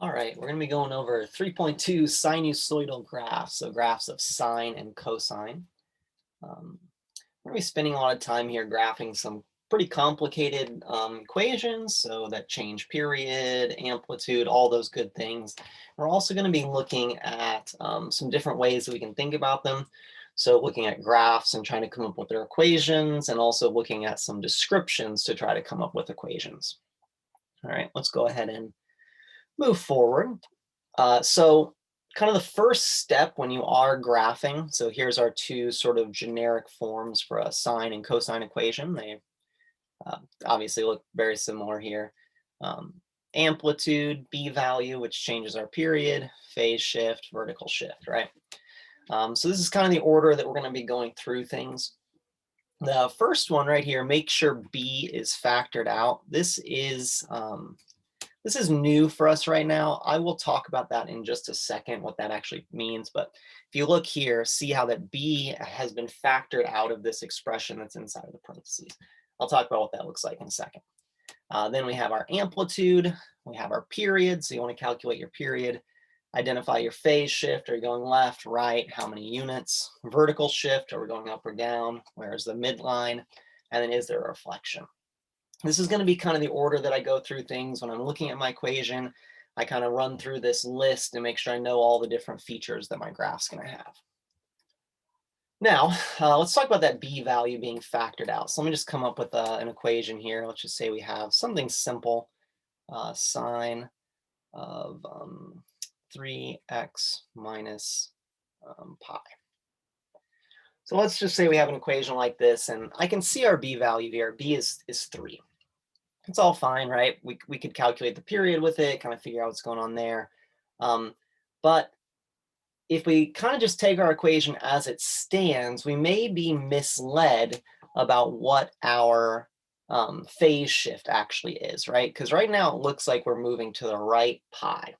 All right, we're going to be going over 3.2 sinusoidal graphs, so graphs of sine and cosine. We're going to be spending a lot of time here graphing some pretty complicated equations, so that change period, amplitude, all those good things. We're also going to be looking at some different ways that we can think about them. So looking at graphs and trying to come up with their equations, and also looking at some descriptions to try to come up with equations. All right, let's go ahead and move forward. So kind of the first step when you are graphing, so here's our two sort of generic forms for a sine and cosine equation. They obviously look very similar here. Amplitude, B value, which changes our period, phase shift, vertical shift, right? So this is kind of the order that we're going to be going through things. The first one right here, make sure B is factored out. This is new for us right now. I will talk about that in just a second, what that actually means. But if you look here, see how that B has been factored out of this expression that's inside of the parentheses. I'll talk about what that looks like in a second. Then we have our amplitude. We have our period. So you want to calculate your period. Identify your phase shift. Are you going left, right? How many units? Vertical shift. Are we going up or down? Where's the midline? And then is there a reflection? This is going to be kind of the order that I go through things when I'm looking at my equation. I kind of run through this list and make sure I know all the different features that my graph's going to have. Now, let's talk about that B value being factored out. So let me just come up with an equation here. Let's just say we have something simple, sine of 3x minus pi. So let's just say we have an equation like this, and I can see our B value here. B is 3. It's all fine, right? We could calculate the period with it, kind of figure out what's going on there. But if we kind of just take our equation as it stands, we may be misled about what our phase shift actually is, right? Because right now it looks like we're moving to the right pi.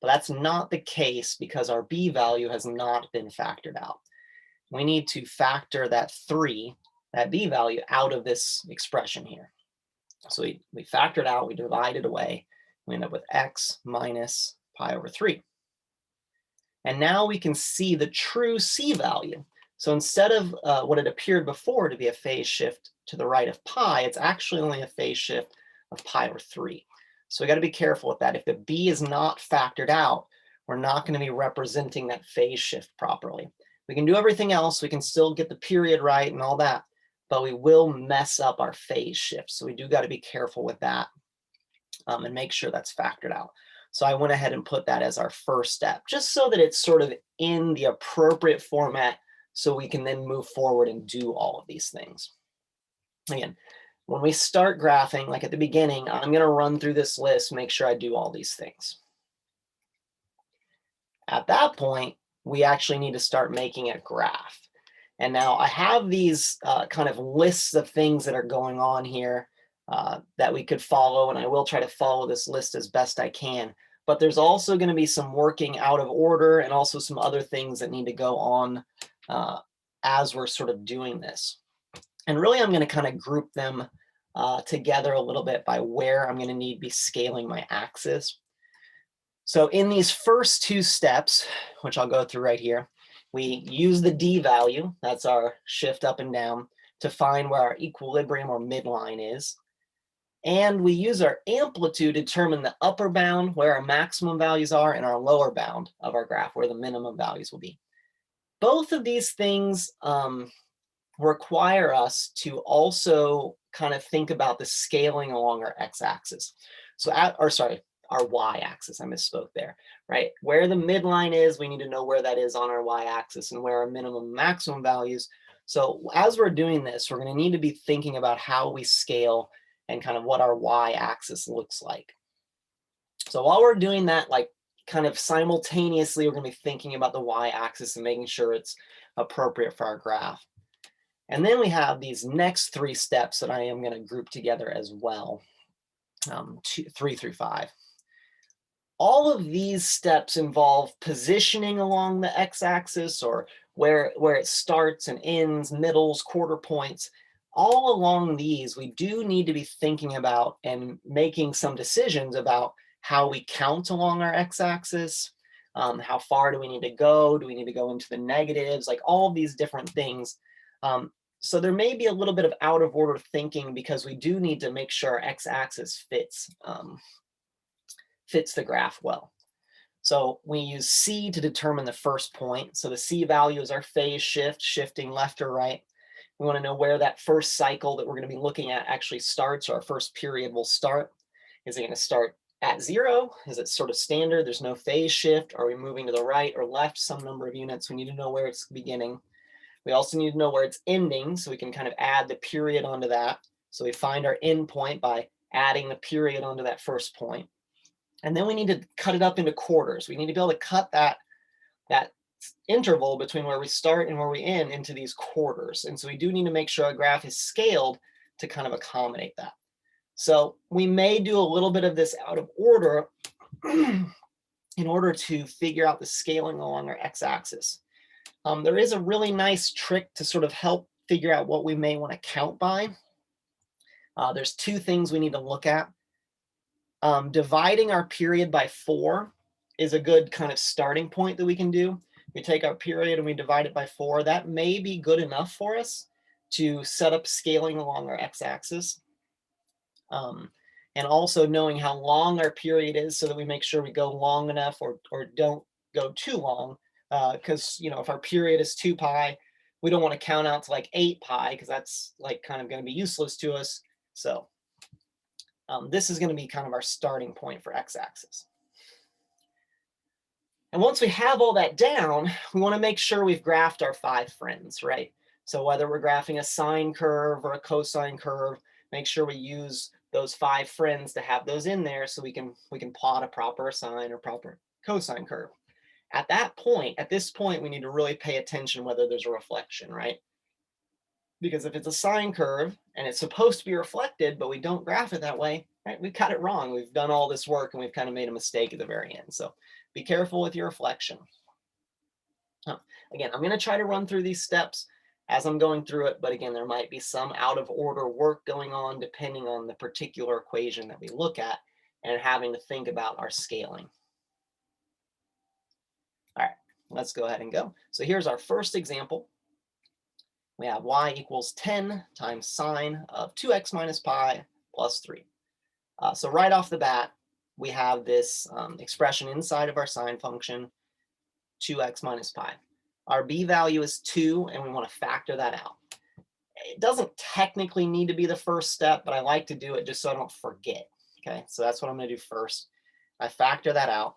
But that's not the case because our B value has not been factored out. We need to factor that 3, that B value, out of this expression here. So we factor it out, we divide it away, we end up with x minus pi over 3. And now we can see the true C value. So instead of what it appeared before to be a phase shift to the right of pi, it's actually only a phase shift of pi over 3. So we got to be careful with that. If the B is not factored out, we're not going to be representing that phase shift properly. We can do everything else. We can still get the period right and all that, but we will mess up our phase shift. So we do got to be careful with that and make sure that's factored out. So I went ahead and put that as our first step, just so that it's sort of in the appropriate format so we can then move forward and do all of these things. Again, when we start graphing, like at the beginning, I'm going to run through this list, make sure I do all these things. At that point, we actually need to start making a graph. And now I have these kind of lists of things that are going on here that we could follow, and I will try to follow this list as best I can. But there's also going to be some working out of order and also some other things that need to go on as we're sort of doing this. And really, I'm going to kind of group them together a little bit by where I'm going to need to be scaling my axis. So in these first 2 steps, which I'll go through right here, we use the D value, that's our shift up and down, to find where our equilibrium or midline is. And we use our amplitude to determine the upper bound, where our maximum values are, and our lower bound of our graph, where the minimum values will be. Both of these things require us to also kind of think about the scaling along our x-axis. So our y-axis, I misspoke there, right? Where the midline is, we need to know where that is on our y-axis and where our minimum and maximum values. So as we're doing this, we're going to need to be thinking about how we scale and kind of what our y-axis looks like. So while we're doing that, like kind of simultaneously, we're going to be thinking about the y-axis and making sure it's appropriate for our graph. And then we have these next 3 steps that I am going to group together as well, 3 through 5. All of these steps involve positioning along the x-axis, or where it starts and ends, middles, quarter points. All along these, we do need to be thinking about and making some decisions about how we count along our x-axis, how far do we need to go? Do we need to go into the negatives? Like all these different things. So there may be a little bit of out of order thinking because we do need to make sure our x-axis fits the graph well. So we use C to determine the first point. So the C value is our phase shift, shifting left or right. We want to know where that first cycle that we're going to be looking at actually starts, or our first period will start. Is it going to start at 0? Is it sort of standard? There's no phase shift. Are we moving to the right or left some number of units? We need to know where it's beginning. We also need to know where it's ending, so we can kind of add the period onto that. So we find our end point by adding the period onto that first point. And then we need to cut it up into quarters. We need to be able to cut that interval between where we start and where we end into these quarters. And so we do need to make sure our graph is scaled to kind of accommodate that. So we may do a little bit of this out of order in order to figure out the scaling along our x-axis. There is a really nice trick to sort of help figure out what we may want to count by. There's two things we need to look at. Dividing our period by 4 is a good kind of starting point that we can do. We take our period and we divide it by 4. That may be good enough for us to set up scaling along our x-axis. And also knowing how long our period is so that we make sure we go long enough or don't go too long. Because, you know, if our period is 2 pi, we don't want to count out to like 8 pi because that's like kind of going to be useless to us. So this is going to be kind of our starting point for x-axis. And once we have all that down, we want to make sure we've graphed our 5 friends, right? So whether we're graphing a sine curve or a cosine curve, make sure we use those 5 friends to have those in there so we can plot a proper sine or proper cosine curve. At this point, we need to really pay attention whether there's a reflection, right? Because if it's a sine curve and it's supposed to be reflected, but we don't graph it that way, right? We've got it wrong. We've done all this work and we've kind of made a mistake at the very end. So be careful with your reflection. Again, I'm going to try to run through these steps as I'm going through it. But again, there might be some out of order work going on depending on the particular equation that we look at and having to think about our scaling. All right, let's go ahead and go. So here's our first example. We have y equals 10 times sine of 2x minus pi plus 3. So right off the bat, we have this expression inside of our sine function, 2x minus pi. Our b value is 2, and we want to factor that out. It doesn't technically need to be the first step, but I like to do it just so I don't forget. Okay, so that's what I'm going to do first. I factor that out.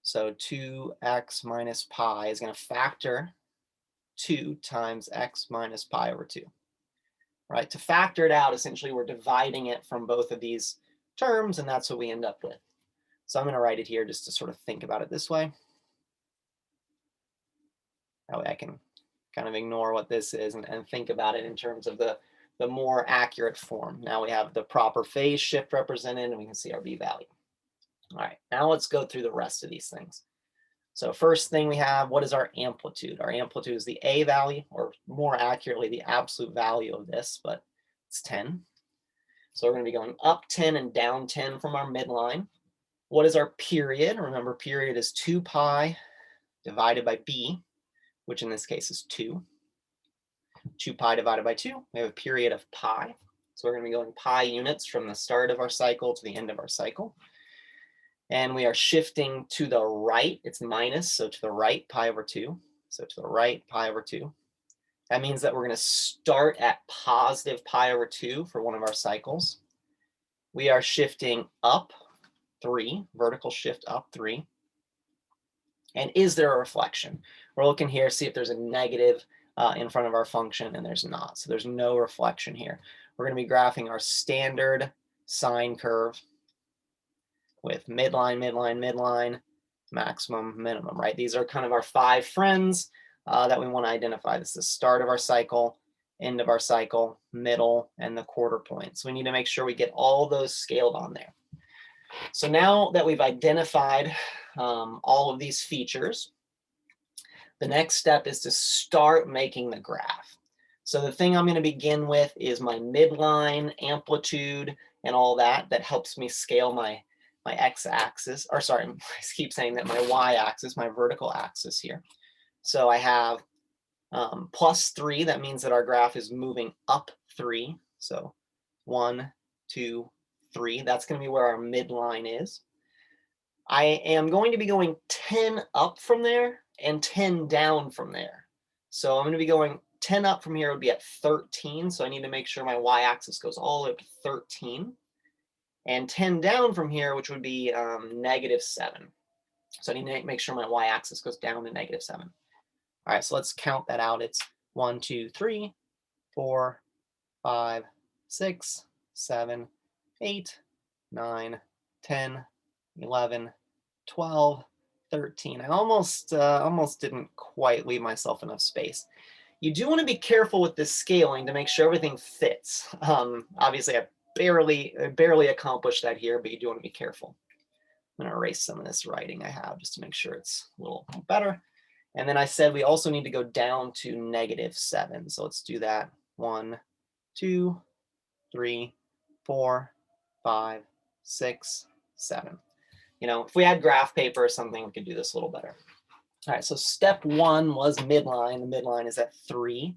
So 2x minus pi is going to factor 2 times x minus pi over 2. Right? To factor it out, essentially, we're dividing it from both of these terms, and that's what we end up with. So I'm going to write it here just to sort of think about it this way. That way I can kind of ignore what this is and think about it in terms of the more accurate form. Now we have the proper phase shift represented, and we can see our b value. All right, now let's go through the rest of these things. So first thing we have, what is our amplitude? Our amplitude is the a value, or more accurately, the absolute value of this, but it's 10. So we're going to be going up 10 and down 10 from our midline. What is our period? Remember, period is 2 pi divided by b, which in this case is 2. 2 pi divided by 2, we have a period of pi. So we're going to be going pi units from the start of our cycle to the end of our cycle. And we are shifting to the right. It's minus, so to the right, pi over 2. So to the right, pi over 2. That means that we're going to start at positive pi over 2 for one of our cycles. We are shifting up 3, vertical shift up 3. And is there a reflection? We're looking here, see if there's a negative in front of our function, and there's not. So there's no reflection here. We're going to be graphing our standard sine curve with midline, midline, midline, maximum, minimum, right? These are kind of our 5 friends that we want to identify. This is the start of our cycle, end of our cycle, middle, and the quarter point. So we need to make sure we get all those scaled on there. So now that we've identified all of these features, the next step is to start making the graph. So the thing I'm going to begin with is my midline, amplitude, and all that helps me scale my my x-axis, or sorry, I keep saying that, my y-axis, my vertical axis here. So I have +3, that means that our graph is moving up 3. So 1, 2, 3, that's going to be where our midline is. I am going to be going 10 up from there and 10 down from there. So I'm going to be going 10 up from here would be at 13. So I need to make sure my y-axis goes all the way up to 13. And 10 down from here, which would be -7. So I need to make sure my y-axis goes down to -7. All right, so let's count that out. It's 1, 2, 3, 4, 5, 6, 7, 8, 9, 10, 11, 12, 13. I almost didn't quite leave myself enough space. You do want to be careful with this scaling to make sure everything fits. Obviously, I barely accomplished that here, but you do want to be careful. I'm going to erase some of this writing I have just to make sure it's a little better. And then I said we also need to go down to -7. So let's do that. 1, 2, 3, 4, 5, 6, 7. You know, if we had graph paper or something, we could do this a little better. All right, so step 1 was midline. The midline is at 3.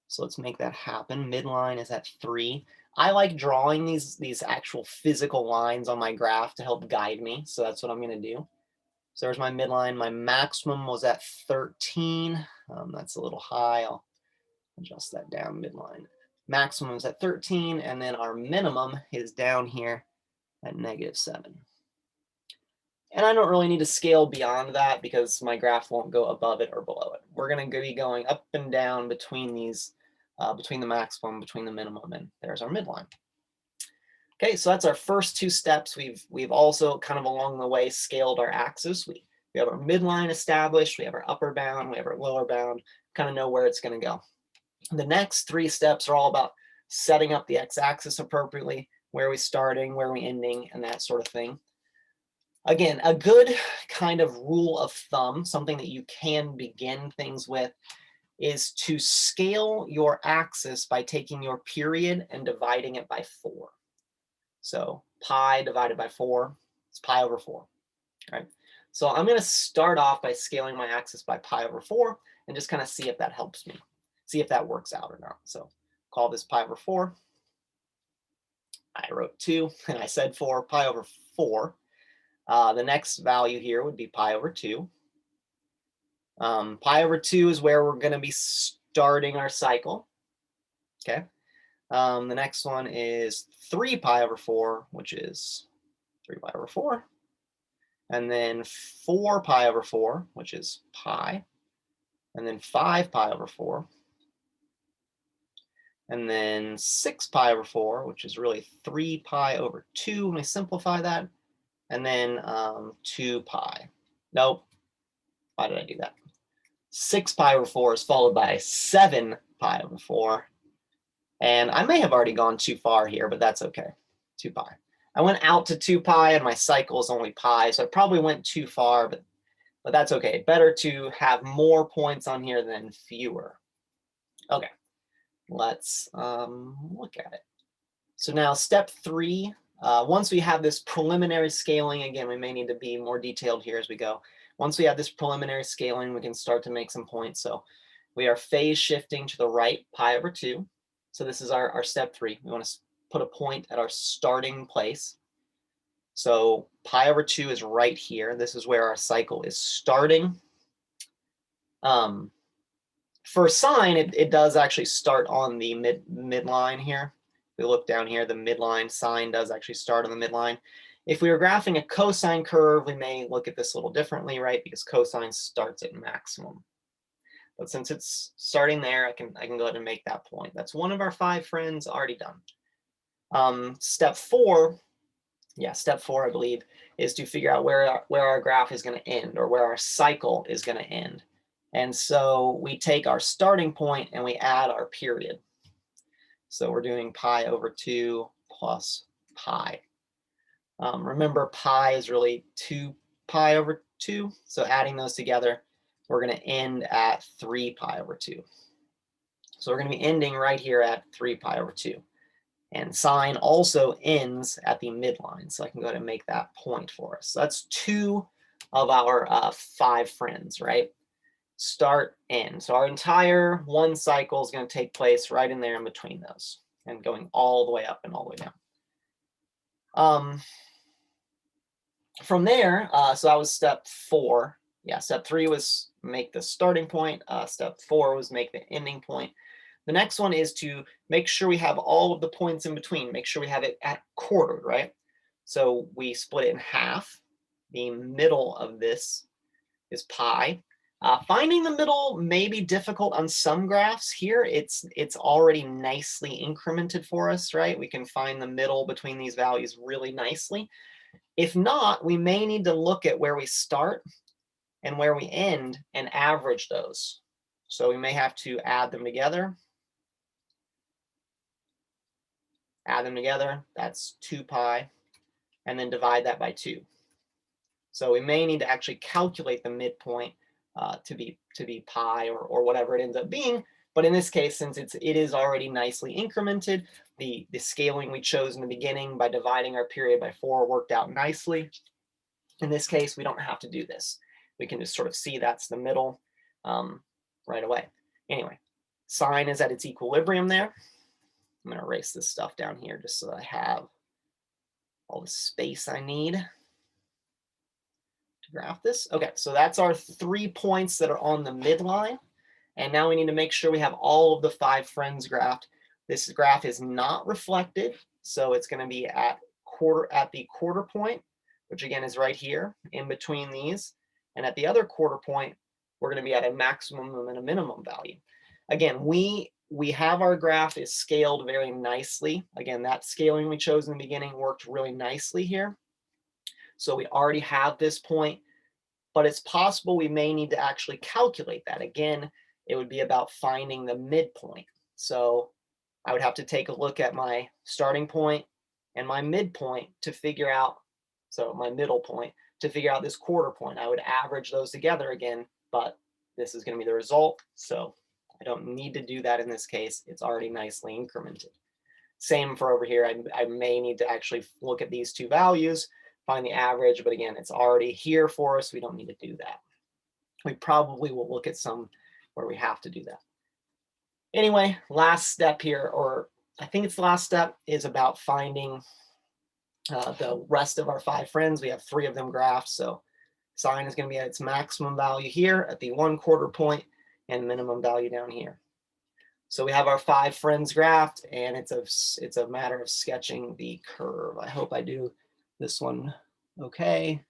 So let's make that happen. Midline is at 3. I like drawing these actual physical lines on my graph to help guide me. So that's what I'm going to do. So there's my midline. My maximum was at 13. That's a little high. I'll adjust that down. Midline. Maximum is at 13. And then our minimum is down here at -7. And I don't really need to scale beyond that because my graph won't go above it or below it. We're going to be going up and down between these, between the maximum, between the minimum, and there's our midline. Okay, so that's our first 2 steps. We've also kind of along the way scaled our axis. We have our midline established, we have our upper bound, we have our lower bound, kind of know where it's going to go. The next 3 steps are all about setting up the x-axis appropriately, where are we starting, where are we ending, and that sort of thing. Again, a good kind of rule of thumb, something that you can begin things with, is to scale your axis by taking your period and dividing it by 4. So pi divided by 4 is pi over 4. Right? So I'm going to start off by scaling my axis by pi over 4 and just kind of see if that helps me, see if that works out or not. So call this pi over 4. I wrote 2 and I said 4, pi over 4. The next value here would be pi over 2. Pi over 2 is where we're going to be starting our cycle. Okay. The next one is 3 pi over 4, which is 3 pi over 4. And then 4 pi over 4, which is pi. And then 5 pi over 4. And then 6 pi over 4, which is really 3 pi over 2 when we simplify that. And then 2 pi. Nope. Why did I do that? 6 pi over 4 is followed by 7 pi over 4. And I may have already gone too far here, but that's okay. 2 pi. I went out to 2 pi and my cycle is only pi, so I probably went too far, but that's okay. Better to have more points on here than fewer. Okay, let's look at it. So now step 3, once we have this preliminary scaling, again, we may need to be more detailed here as we go. Once we have this preliminary scaling, we can start to make some points. So we are phase shifting to the right, pi over 2. So this is our step 3. We want to put a point at our starting place. So pi over 2 is right here. This is where our cycle is starting. For sine, it does actually start on the midline here. If we look down here, the midline, sine does actually start on the midline. If we were graphing a cosine curve, we may look at this a little differently, right? Because cosine starts at maximum. But since it's starting there, I can go ahead and make that point. That's one of our 5 friends already done. Step 4, step 4, I believe, is to figure out where our graph is going to end, or where our cycle is going to end. And so we take our starting point and we add our period. So we're doing pi over 2 plus pi. Remember, pi is really 2 pi over 2. So adding those together, we're going to end at 3 pi over 2. So we're going to be ending right here at 3 pi over 2. And sine also ends at the midline. So I can go ahead and make that point for us. So that's 2 of our 5 friends, right? Start, end. So our entire one cycle is going to take place right in there in between those and going all the way up and all the way down. From there, so that was step 4. Yeah, step 3 was make the starting point. Step 4 was make the ending point. The next one is to make sure we have all of the points in between. Make sure we have it at quartered, right? So we split it in half. The middle of this is pi. Finding the middle may be difficult on some graphs. Here, it's already nicely incremented for us, right? We can find the middle between these values really nicely. If not, we may need to look at where we start and where we end and average those. So we may have to add them together. Add them together, that's 2 pi, and then divide that by 2. So we may need to actually calculate the midpoint to be pi or whatever it ends up being. But in this case, since it is already nicely incremented, the scaling we chose in the beginning by dividing our period by 4 worked out nicely. In this case, we don't have to do this. We can just sort of see that's the middle right away. Anyway, sine is at its equilibrium there. I'm going to erase this stuff down here just so that I have all the space I need to graph this. Okay, so that's our 3 points that are on the midline. And now we need to make sure we have all of the 5 friends graphed. This graph is not reflected, so it's going to be at the quarter point, which again is right here in between these. And at the other quarter point, we're going to be at a maximum and a minimum value. Again, we have our graph is scaled very nicely. Again, that scaling we chose in the beginning worked really nicely here. So we already have this point, but it's possible we may need to actually calculate that. Again, it would be about finding the midpoint. So I would have to take a look at my starting point and my midpoint to figure out, so my middle point, to figure out this quarter point. I would average those together again, but this is going to be the result. So I don't need to do that in this case. It's already nicely incremented. Same for over here. I may need to actually look at these 2 values, find the average, but again, it's already here for us. We don't need to do that. We probably will look at some where we have to do that. Anyway, last step here, or I think it's the last step, is about finding the rest of our 5 friends. We have 3 of them graphed, so sine is going to be at its maximum value here at the 1/4 point and minimum value down here. So we have our 5 friends graphed, and it's a matter of sketching the curve. I hope I do this one okay.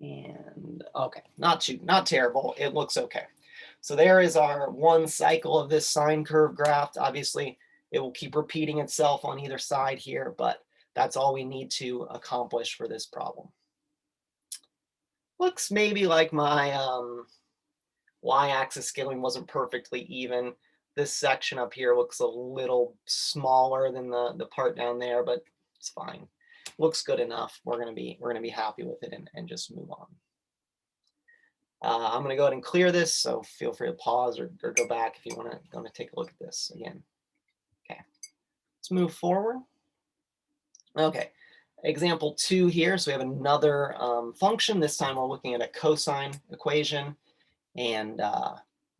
And okay, not terrible. It looks okay. So there is our one cycle of this sine curve graphed. Obviously, it will keep repeating itself on either side here, but that's all we need to accomplish for this problem. Looks maybe like my y-axis scaling wasn't perfectly even. This section up here looks a little smaller than the part down there, but it's fine. Looks good enough. We're gonna be happy with it and just move on. I'm gonna go ahead and clear this, so feel free to pause or go back if you want to take a look at this again. Okay, let's move forward. Okay, example 2 here. So we have another function. This time we're looking at a cosine equation. And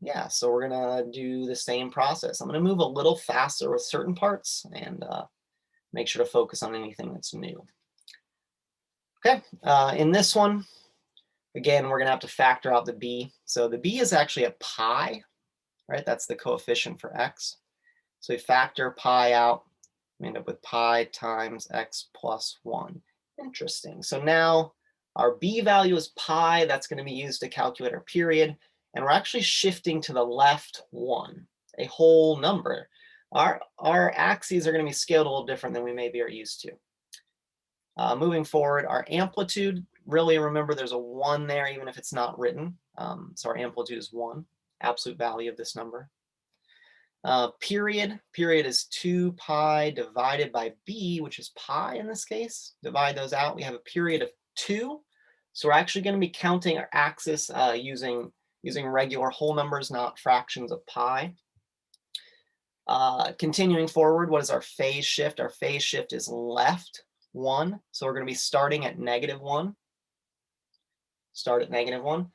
yeah, so we're going to do the same process. I'm going to move a little faster with certain parts and make sure to focus on anything that's new. Okay, in this one, again, we're going to have to factor out the b. So the b is actually a pi, right? That's the coefficient for x. So we factor pi out. We end up with pi times x plus 1. Interesting. So now our b value is pi. That's going to be used to calculate our period. And we're actually shifting to the left 1, a whole number. Our axes are going to be scaled a little different than we maybe are used to. Moving forward, our amplitude, really remember there's a 1 there, even if it's not written. So our amplitude is 1, absolute value of this number. Period is 2 pi divided by b, which is pi in this case. Divide those out. We have a period of 2. So we're actually going to be counting our axis using using regular whole numbers, not fractions of pi. Continuing forward, what is our phase shift? Our phase shift is left 1. So we're going to be starting at -1. Start at -1.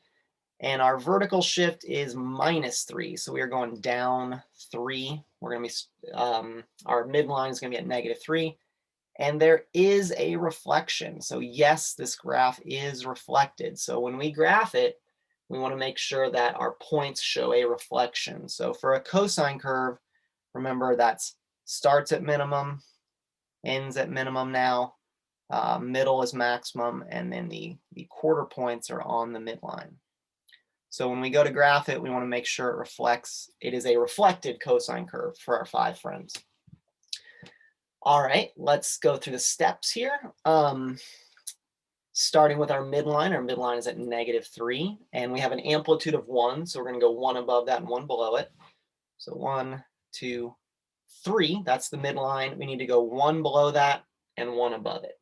And our vertical shift is -3. So we are going down 3. We're going to be, our midline is going to be at -3. And there is a reflection. So yes, this graph is reflected. So when we graph it, we want to make sure that our points show a reflection. So for a cosine curve, remember that's starts at minimum, ends at minimum now, middle is maximum, and then the quarter points are on the midline. So when we go to graph it, we want to make sure it reflects, it is a reflected cosine curve for our 5 friends. All right, let's go through the steps here. Starting with our midline is at -3, and we have an amplitude of 1, so we're going to go 1 above that and 1 below it. So 1, 2, 3, that's the midline. We need to go 1 below that and 1 above it.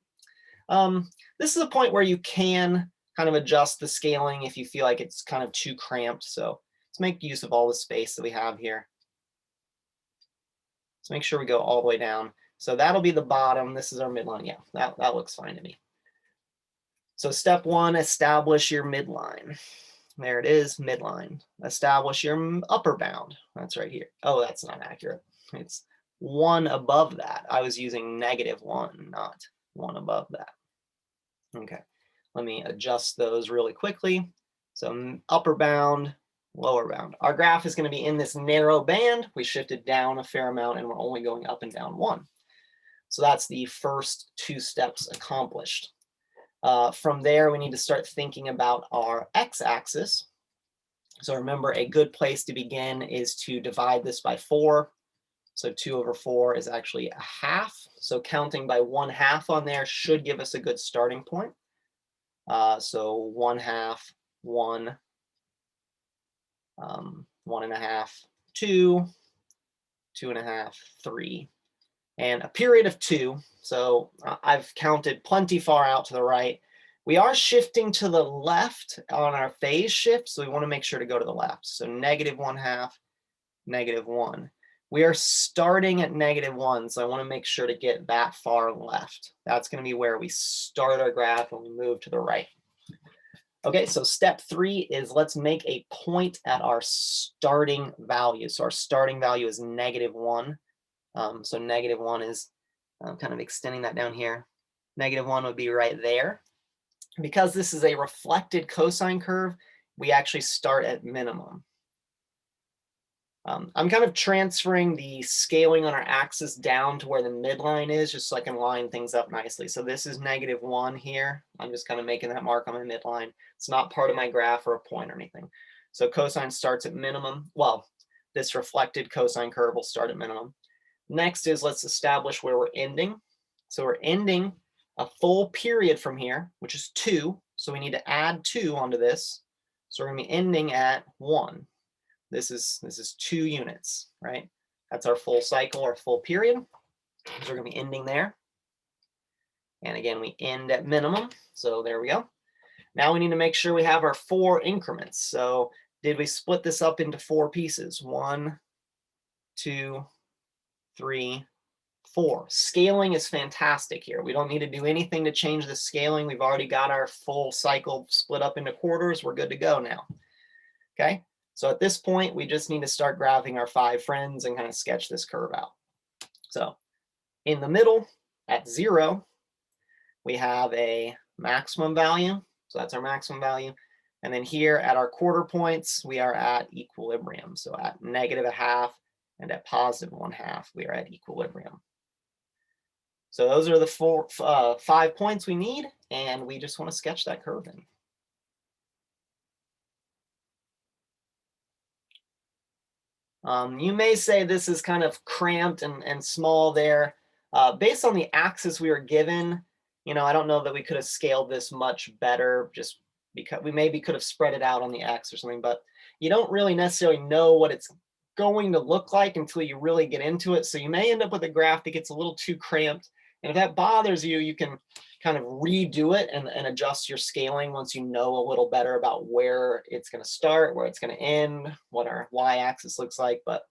This is a point where you can kind of adjust the scaling if you feel like it's kind of too cramped. So let's make use of all the space that we have here. Let's make sure we go all the way down. So that'll be the bottom. This is our midline. Yeah, that looks fine to me. So step 1, establish your midline. There it is, midline. Establish your upper bound. That's right here. Oh, that's not accurate. It's 1 above that. I was using -1, not 1 above that. Okay, let me adjust those really quickly. So upper bound, lower bound. Our graph is going to be in this narrow band. We shifted down a fair amount and we're only going up and down 1. So that's the first 2 steps accomplished. From there, we need to start thinking about our x-axis. So remember, a good place to begin is to divide this by 4. So 2/4 is actually a half. So counting by 1/2 on there should give us a good starting point. So 1/2, 1, 1.5, 2, 2.5, 3, and a period of 2. So I've counted plenty far out to the right. We are shifting to the left on our phase shift, so we want to make sure to go to the left. So -1/2, -1. We are starting at -1, so I want to make sure to get that far left. That's going to be where we start our graph and we move to the right. Okay, so step 3 is let's make a point at our starting value. So our starting value is -1. So -1 is kind of extending that down here. -1 would be right there. Because this is a reflected cosine curve, we actually start at minimum. I'm kind of transferring the scaling on our axis down to where the midline is, just so I can line things up nicely. So this is -1 here. I'm just kind of making that mark on my midline. It's not part of my graph or a point or anything. So cosine starts at minimum. Well, this reflected cosine curve will start at minimum. Next is let's establish where we're ending. So we're ending a full period from here, which is 2. So we need to add 2 onto this. So we're going to be ending at 1. This is 2 units, right? That's our full cycle or full period. So we're going to be ending there. And again, we end at minimum. So there we go. Now we need to make sure we have our 4 increments. So did we split this up into 4 pieces? 1, 2, 3, 4. Scaling is fantastic here. We don't need to do anything to change the scaling. We've already got our full cycle split up into quarters. We're good to go now. Okay. So at this point, we just need to start graphing our 5 friends and kind of sketch this curve out. So in the middle at 0, we have a maximum value. So that's our maximum value. And then here at our quarter points, we are at equilibrium. So at -1/2 and at +1/2, we are at equilibrium. So those are the 5 points we need, and we just want to sketch that curve in. You may say this is kind of cramped and small there. Based on the axis we were given, I don't know that we could have scaled this much better, just because we maybe could have spread it out on the X or something, but you don't really necessarily know what it's going to look like until you really get into it. So you may end up with a graph that gets a little too cramped, And if that bothers you, you can kind of redo it and adjust your scaling once you know a little better about where it's going to start, where it's going to end, what our y-axis looks like. But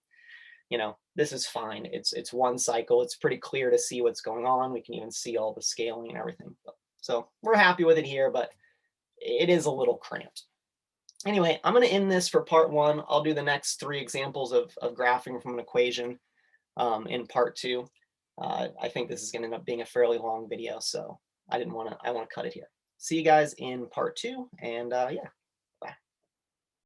this is fine. It's one cycle. It's pretty clear to see what's going on. We can even see all the scaling and everything. So we're happy with it here, but it is a little cramped. Anyway, I'm going to end this for part 1. I'll do the next 3 examples of graphing from an equation in part 2. I think this is going to end up being a fairly long video, so I want to cut it here. See you guys in part 2, and yeah.